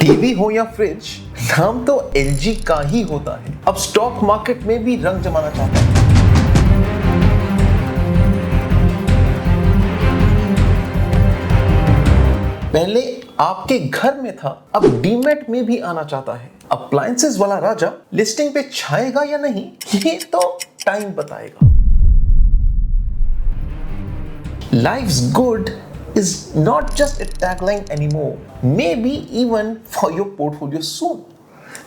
TV हो या fridge, नाम तो एलजी का ही होता है। अब स्टॉक मार्केट में भी रंग जमाना चाहता है। पहले आपके घर में था, अब डीमैट में भी आना चाहता है। अप्लायंसेस वाला राजा लिस्टिंग पे छाएगा या नहीं, ये तो टाइम बताएगा। Life's good is not just a tagline anymore, maybe even for your portfolio soon.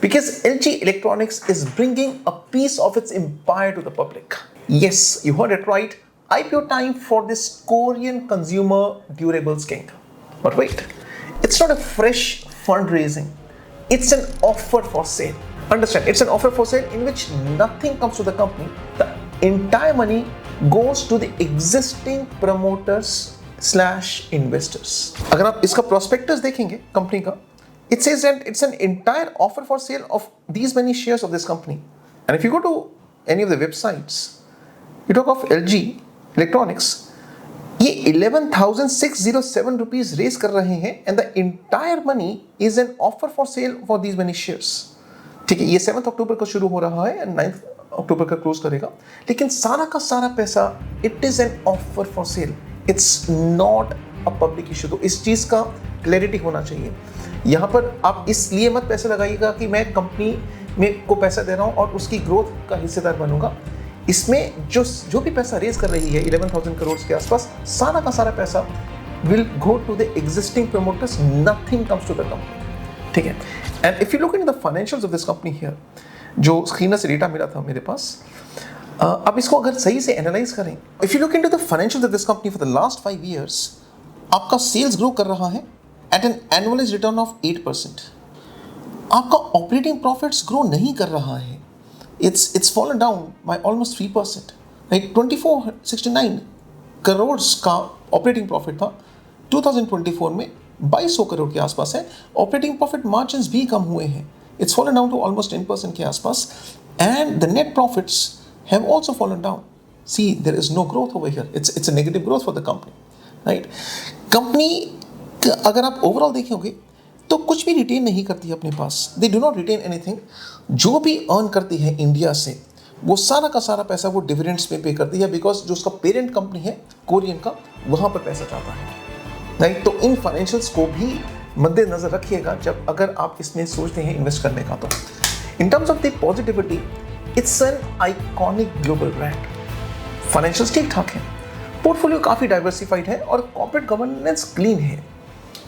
Because LG Electronics is bringing a piece of its empire to the public. Yes, you heard it right. IPO time for this Korean consumer durables king. But wait, it's not a fresh fundraising. It's an offer for sale. Understand, it's an offer for sale in which nothing comes to the company. The entire money goes to the existing promoters / investors. अगर आप इसका prospectus देखेंगे company का, it says that it's an entire offer for sale of these many shares of this company. And if you go to any of the websites, you talk of LG Electronics, ये 11,607 rupees raise कर रहे हैं and the entire money is an offer for sale for these many shares. ठीक है, ये 7 अक्टूबर को शुरू हो रहा है and 9 अक्टूबर का क्लोज करेगा, लेकिन सारा का सारा पैसा it is an offer for sale, it's not a public issue. तो इस चीज का क्लैरिटी होना चाहिए। यहाँ पर आप इसलिए मत पैसे लगाइएगा कि मैं कंपनी में को पैसा दे रहा हूँ और उसकी ग्रोथ का हिस्सेदार बनूंगा। इसमें जो भी पैसा रेज कर रही है 11,000 करोड़ के आसपास, सारा का सारा पैसा will go to the existing promoters, nothing comes to the company. ठीक है, and if you look in the financials of this company here, जो स्क्रीनर से डेटा मिला था मेरे पास, अब इसको अगर सही से एनालाइज करें, if you look into the financials of this company for the last 5 years, आपका सेल्स ग्रो कर रहा है at an annualised return of 8%। आपका ऑपरेटिंग प्रॉफिट्स ग्रो नहीं कर रहा है, it's fallen down by almost 3%। Right, 2469 crore का ऑपरेटिंग प्रॉफिट था 2024 में, 2200 करोड़ के आसपास है। ऑपरेटिंग प्रॉफिट मार्जिन्स भी कम हुए हैं, it's fallen down to almost 10% के आसपास, and the net profits have also fallen down. See, there is no growth over here. It's a negative growth for the company, right? Company अगर आप overall देखेंगे तो कुछ भी रिटेन नहीं करती है अपने पास। They do not retain anything. जो भी अर्न करती है इंडिया से, वो सारा का सारा पैसा वो डिविडेंड्स में पे करती है, बिकॉज जो उसका पेरेंट कंपनी है कोरियन का, वहाँ पर पैसा जाता है, राइट? तो इन फाइनेंशियल्स को भी मद्देनजर रखिएगा जब अगर आप इसमें सोचते हैं इन्वेस्ट करने का। तो in terms of the positivity, it's an iconic global brand. Financials ठीक ठाक है, पोर्टफोलियो काफ़ी डाइवर्सिफाइड है और कॉर्पोरेट गवर्नेंस क्लीन है,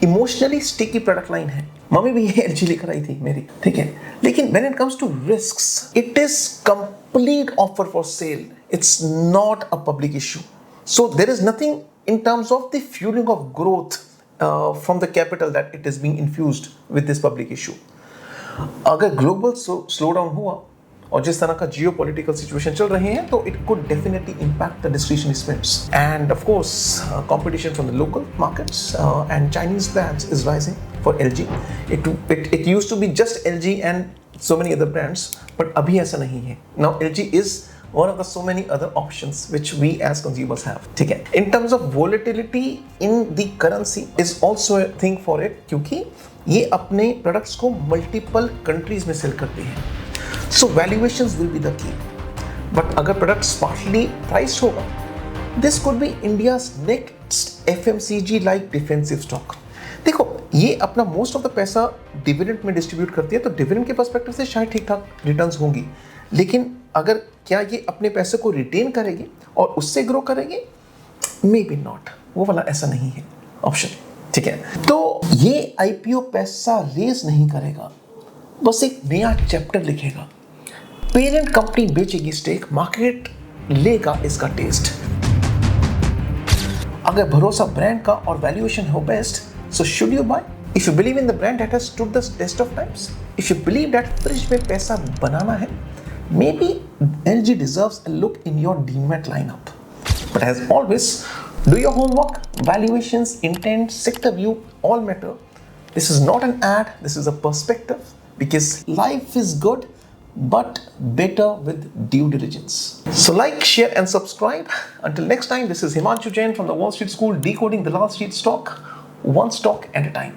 इमोशनली स्टिकी प्रोडक्ट लाइन है। मम्मी भी ये एलजी लेकर आई थी मेरी, ठीक है, लेकिन when it comes to risks, it is complete offer for sale, it's not a public issue. So there is nothing in terms of the fueling of growth from the capital that it is being infused with this public issue. अगर global slowdown हुआ और जिस तरह का geopolitical situation चल रहे हैं, तो it could definitely impact the discretionary spends and of course competition from the local markets and Chinese brands is rising for LG. It used to be just LG and so many other brands, but अभी ऐसा नहीं है। Now LG is one of the so many other options which we as consumers have. ठीक है, in terms of volatility in the currency is also a thing for it, क्योंकि ये अपने products को multiple countries में sell करती है, so valuations will be the key. But अगर product smartly priced होगा, this could be India's next FMCG like defensive stock. देखो, ये अपना मोस्ट ऑफ द पैसा डिविडेंड में डिस्ट्रीब्यूट करती है, तो डिविडेंड के पर्सपेक्टिव से शायद ठीक ठाक रिटर्न्स होंगी, लेकिन अगर क्या ये अपने पैसे को रिटेन करेगी और उससे ग्रो करेगी, मे बी नॉट, वो वाला ऐसा नहीं है ऑप्शन। ठीक है, तो ये आईपीओ पैसा रेज नहीं करेगा, बस एक नया चैप्टर लिखेगा। पेरेंट कंपनी बेचेगी स्टेक, मार्केट लेगा इसका टेस्ट। अगर भरोसा ब्रांड का और वैल्यूएशन हो best, so should you buy? If you believe in the brand that has stood the test of times, if you believe that fridge में पैसा बनाना है, maybe LG deserves a look in your DMAT lineup. But as always, do your homework. Valuations, intent, sector view all matter. This is not an ad, this is a perspective, because life is good but better with due diligence. So like, share and subscribe. Until next time, this is Himanshu Jain from the Wall Street School, decoding the Wall Street stock, one stock at a time.